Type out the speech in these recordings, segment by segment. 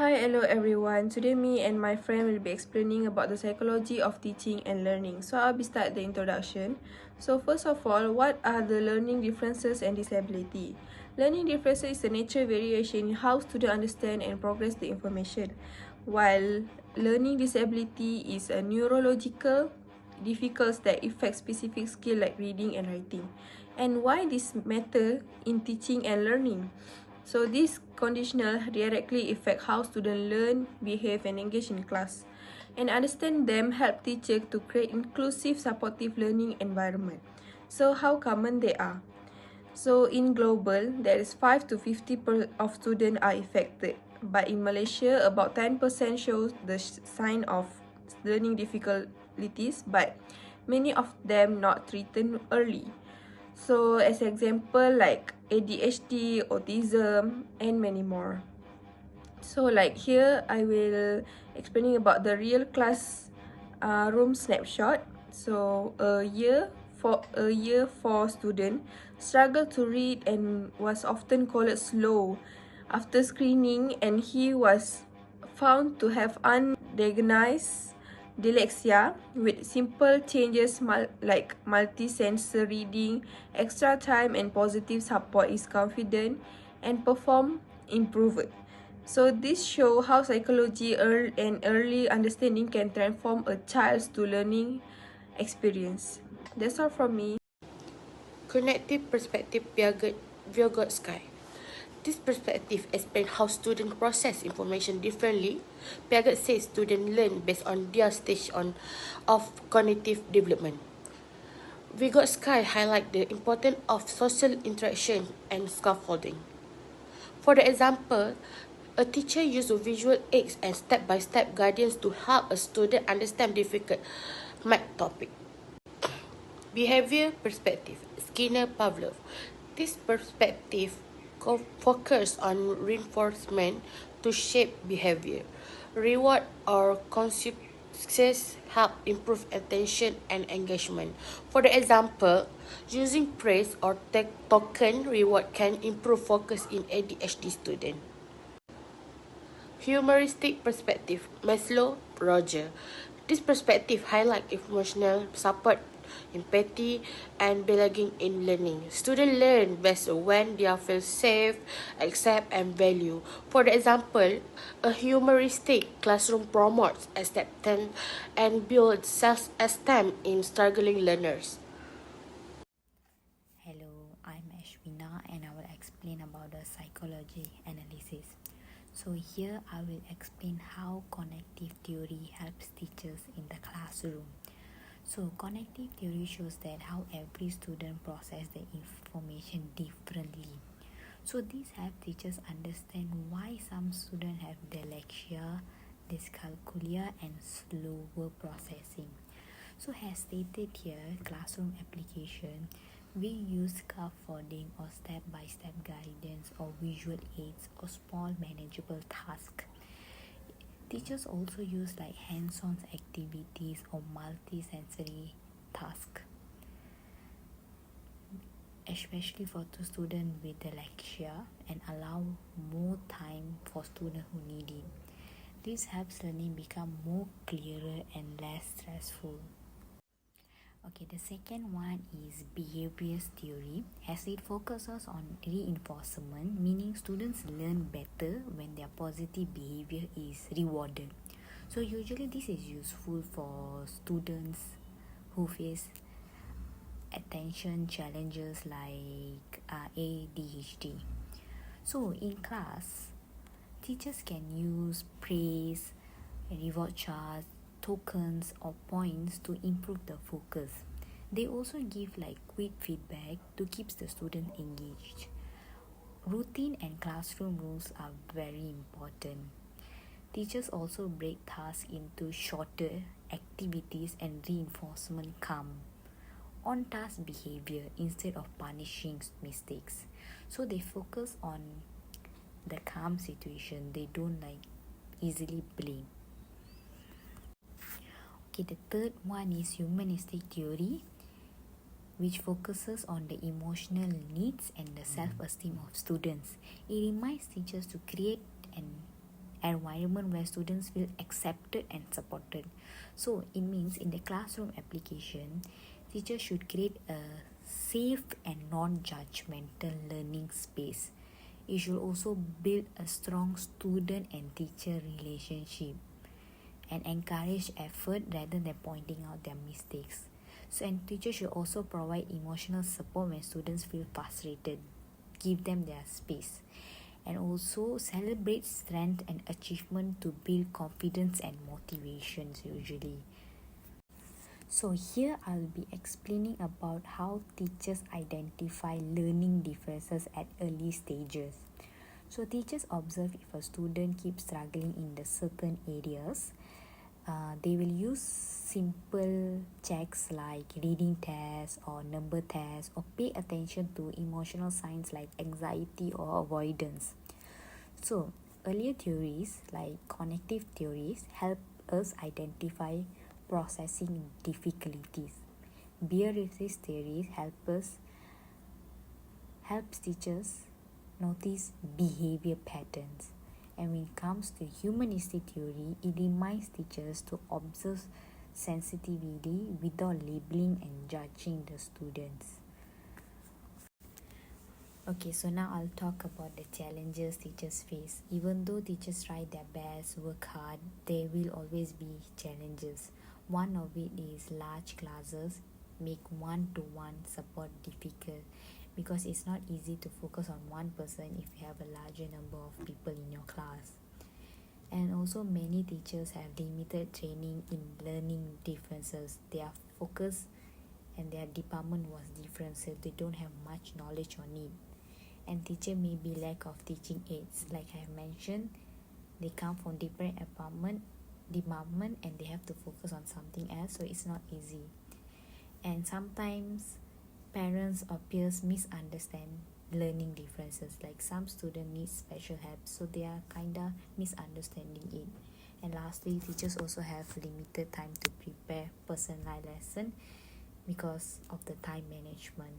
Hi, hello everyone. Today me and my friend will be explaining about the psychology of teaching and learning. So I'll be start the introduction. So first of all, what are the learning differences and disability? Learning differences is the nature variation in how students understand and progress the information, while learning disability is a neurological difficulties that affect specific skill like reading and writing. And why this matter in teaching and learning? So this conditional directly affect how students learn, behave and engage in class. And understand them help teacher to create inclusive supportive learning environment. So how common they are? So in global, there is 5 to 50% of students are affected. But in Malaysia, about 10% shows the sign of learning difficulties, but many of them not treated early. So as example like ADHD, autism and many more. So like here I will explaining about the real class room snapshot. So a year for student struggled to read and was often called slow after screening, and he was found to have undiagnosed dyslexia with simple changes like multi-sensor reading, extra time and positive support is confident and perform improved. So this show how psychology and early understanding can transform a child's to learning experience. That's all from me. Cognitive perspective Vygotsky. This perspective explains how students process information differently. Piaget says students learn based on their stage of cognitive development. Vygotsky highlights the importance of social interaction and scaffolding. For the example, a teacher uses visual aids and step-by-step guidance to help a student understand difficult math topic. Behavior perspective, Skinner-Pavlov. This perspective focuses on reinforcement to shape behavior. Reward or consequences help improve attention and engagement. For the example, using praise or token reward can improve focus in ADHD student. Humoristic perspective, Maslow, Roger. This perspective highlights emotional support, empathy, and belonging in learning. Students learn best when they feel safe, accept, and value. For example, a humoristic classroom promotes acceptance and builds self-esteem in struggling learners. Hello, I'm Ashwina and I will explain about the psychology analysis. So here I will explain how cognitive theory helps teachers in the classroom. So cognitive theory shows that how every student process the information differently. So this helps teachers understand why some students have dyslexia, dyscalculia and slower processing. So as stated here, classroom application, we use scaffolding or step-by-step guidance or visual aids or small manageable tasks. Teachers also use like hands-on activities or multi-sensory tasks, especially for the student with dyslexia, and allow more time for students who need it. This helps learning become more clearer and less stressful. Okay, the second one is behaviors theory, as it focuses on reinforcement, meaning students learn better when their positive behavior is rewarded. So usually this is useful for students who face attention challenges like ADHD. So in class, teachers can use praise, reward charts, tokens or points to improve the focus. They also give like quick feedback to keep the student engaged. Routine and classroom rules are very important. Teachers also break tasks into shorter activities and reinforcement calm on task behavior instead of punishing mistakes. So they focus on the calm situation, they don't like easily blame. Okay, the third one is humanistic theory, which focuses on the emotional needs and the self-esteem of students. It reminds teachers to create an environment where students feel accepted and supported. So it means in the classroom application, teachers should create a safe and non-judgmental learning space. It should also build a strong student and teacher relationship and encourage effort rather than pointing out their mistakes. So, and teachers should also provide emotional support when students feel frustrated, give them their space, and also celebrate strength and achievement to build confidence and motivations usually. So here I'll be explaining about how teachers identify learning differences at early stages. So teachers observe if a student keeps struggling in the certain areas. They will use simple checks like reading tests or number tests, or pay attention to emotional signs like anxiety or avoidance. So earlier theories like cognitive theories help us identify processing difficulties. Beer resist theories helps teachers notice behavior patterns. And when it comes to humanistic theory, it reminds teachers to observe sensitivity without labeling and judging the students. Okay, so now I'll talk about the challenges teachers face. Even though teachers try their best, work hard, there will always be challenges. One of it is large classes make one-to-one support difficult, because it's not easy to focus on one person if you have a larger number of people in your class. And also many teachers have limited training in learning differences. Their focus and their department was different, so they don't have much knowledge on it. And teacher may be lack of teaching aids. Like I mentioned, they come from different department and they have to focus on something else, so it's not easy. And sometimes parents or peers misunderstand learning differences, like some student needs special help, so they are kinda misunderstanding it. And lastly, teachers also have limited time to prepare personalized lesson because of the time management.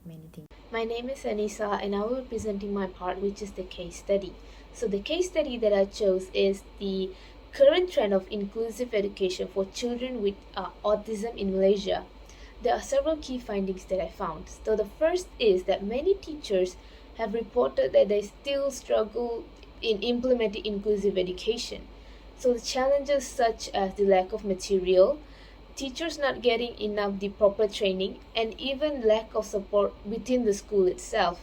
Many things. My name is Anissa and I will be presenting my part, which is the case study. So the case study that I chose is the current trend of inclusive education for children with autism in Malaysia. There are several key findings that I found. So the first is that many teachers have reported that they still struggle in implementing inclusive education. So the challenges such as the lack of material, teachers not getting enough the proper training, and even lack of support within the school itself.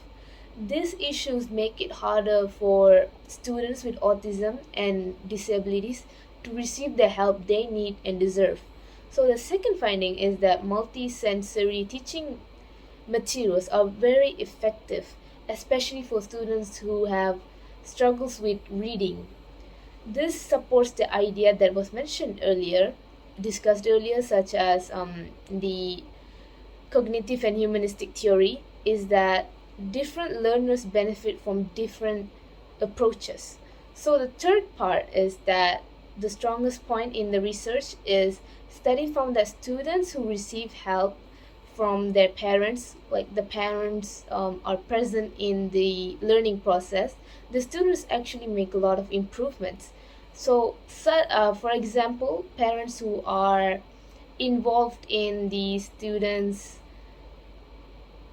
These issues make it harder for students with autism and disabilities to receive the help they need and deserve. So the second finding is that multi-sensory teaching materials are very effective, especially for students who have struggles with reading. This supports the idea that was discussed earlier, such as the cognitive and humanistic theory, is that different learners benefit from different approaches. So the third part is that the strongest point in the research is study found that students who receive help from their parents, like the parents are present in the learning process, the students actually make a lot of improvements. So, for example, parents who are involved in the students'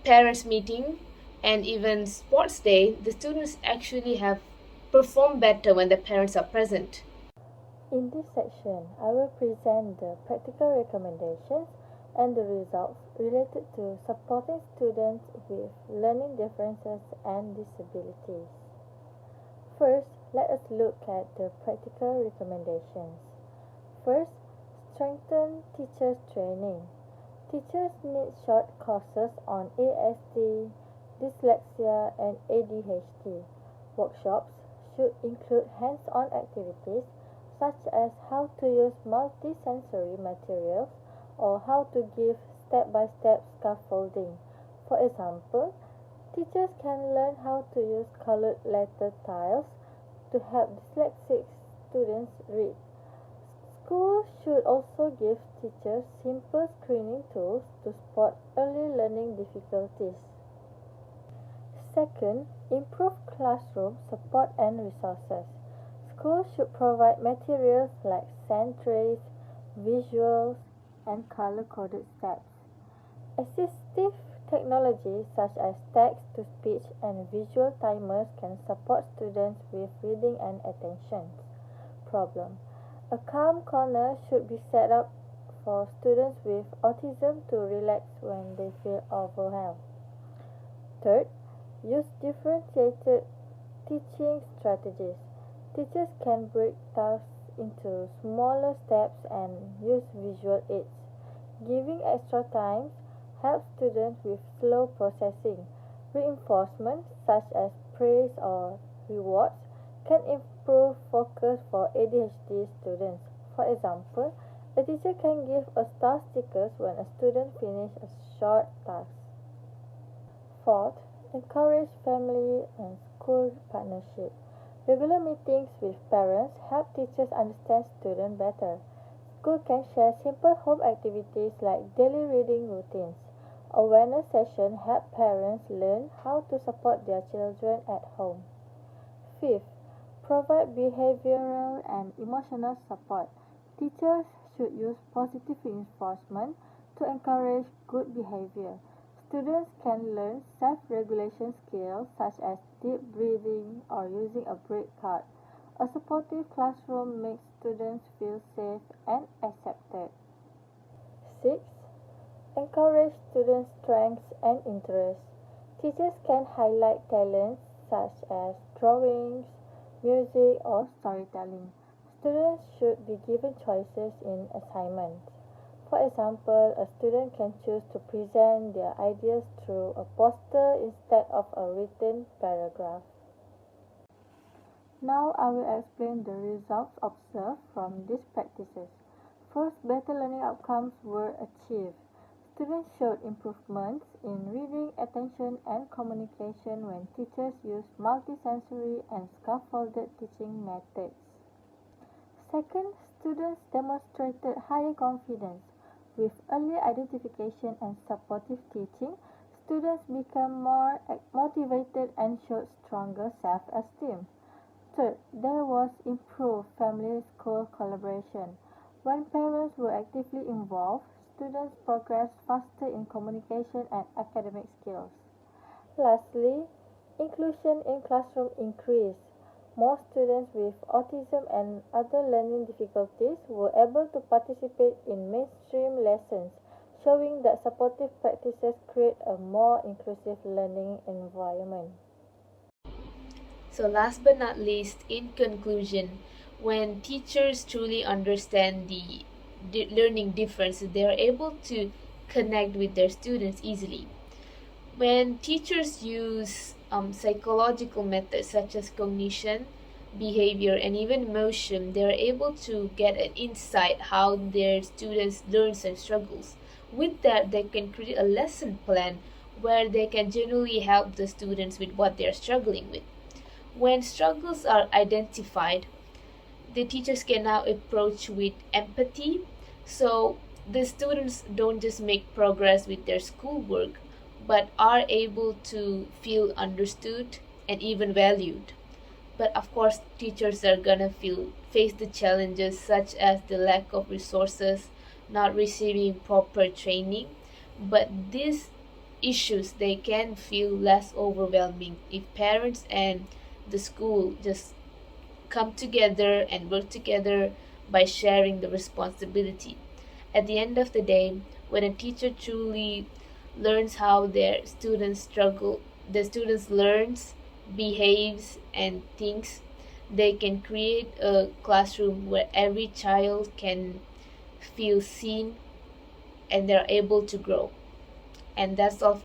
parents' meeting and even sports day, the students actually have performed better when the parents are present. In this section, I will present the practical recommendations and the results related to supporting students with learning differences and disabilities. First, let us look at the practical recommendations. First, strengthen teachers' training. Teachers need short courses on ASD, dyslexia, and ADHD. Workshops should include hands-on activities such as how to use multisensory materials or how to give step-by-step scaffolding. For example, teachers can learn how to use colored letter tiles to help dyslexic students read. Schools should also give teachers simple screening tools to spot early learning difficulties. Second, improve classroom support and resources. Schools should provide materials like sand trays, visuals, and color-coded steps. Assistive technology such as text-to-speech and visual timers can support students with reading and attention problem. A calm corner should be set up for students with autism to relax when they feel overwhelmed. Third, use differentiated teaching strategies. Teachers can break tasks into smaller steps and use visual aids. Giving extra time helps students with slow processing. Reinforcement, such as praise or rewards, can improve focus for ADHD students. For example, a teacher can give a star stickers when a student finishes a short task. Fourth, encourage family and school partnership. Regular meetings with parents help teachers understand students better. School can share simple home activities like daily reading routines. Awareness sessions help parents learn how to support their children at home. Fifth, provide behavioral and emotional support. Teachers should use positive reinforcement to encourage good behavior. Students can learn self-regulation skills such as deep breathing or using a break card. A supportive classroom makes students feel safe and accepted. 6. Encourage students' strengths and interests. Teachers can highlight talents such as drawings, music, or storytelling. Students should be given choices in assignments. For example, a student can choose to present their ideas through a poster instead of a written paragraph. Now I will explain the results observed from these practices. First, better learning outcomes were achieved. Students showed improvements in reading, attention, and communication when teachers used multisensory and scaffolded teaching methods. Second, students demonstrated higher confidence. With early identification and supportive teaching, students became more motivated and showed stronger self-esteem. Third, there was improved family-school collaboration. When parents were actively involved, students progressed faster in communication and academic skills. Lastly, inclusion in classroom increased. More students with autism and other learning difficulties were able to participate in mainstream lessons, showing that supportive practices create a more inclusive learning environment. So, last but not least, in conclusion, when teachers truly understand the learning differences, they are able to connect with their students easily. When teachers use psychological methods such as cognition, behavior, and even emotion, they are able to get an insight how their students learns and struggles. With that, they can create a lesson plan where they can genuinely help the students with what they are struggling with. When struggles are identified, the teachers can now approach with empathy, so the students don't just make progress with their schoolwork but are able to feel understood and even valued. But of course, teachers are gonna face the challenges such as the lack of resources, not receiving proper training. But these issues, they can feel less overwhelming if parents and the school just come together and work together by sharing the responsibility. At the end of the day, when a teacher truly learns how their students struggle, the students learns, behaves, and thinks, they can create a classroom where every child can feel seen and they're able to grow. And that's all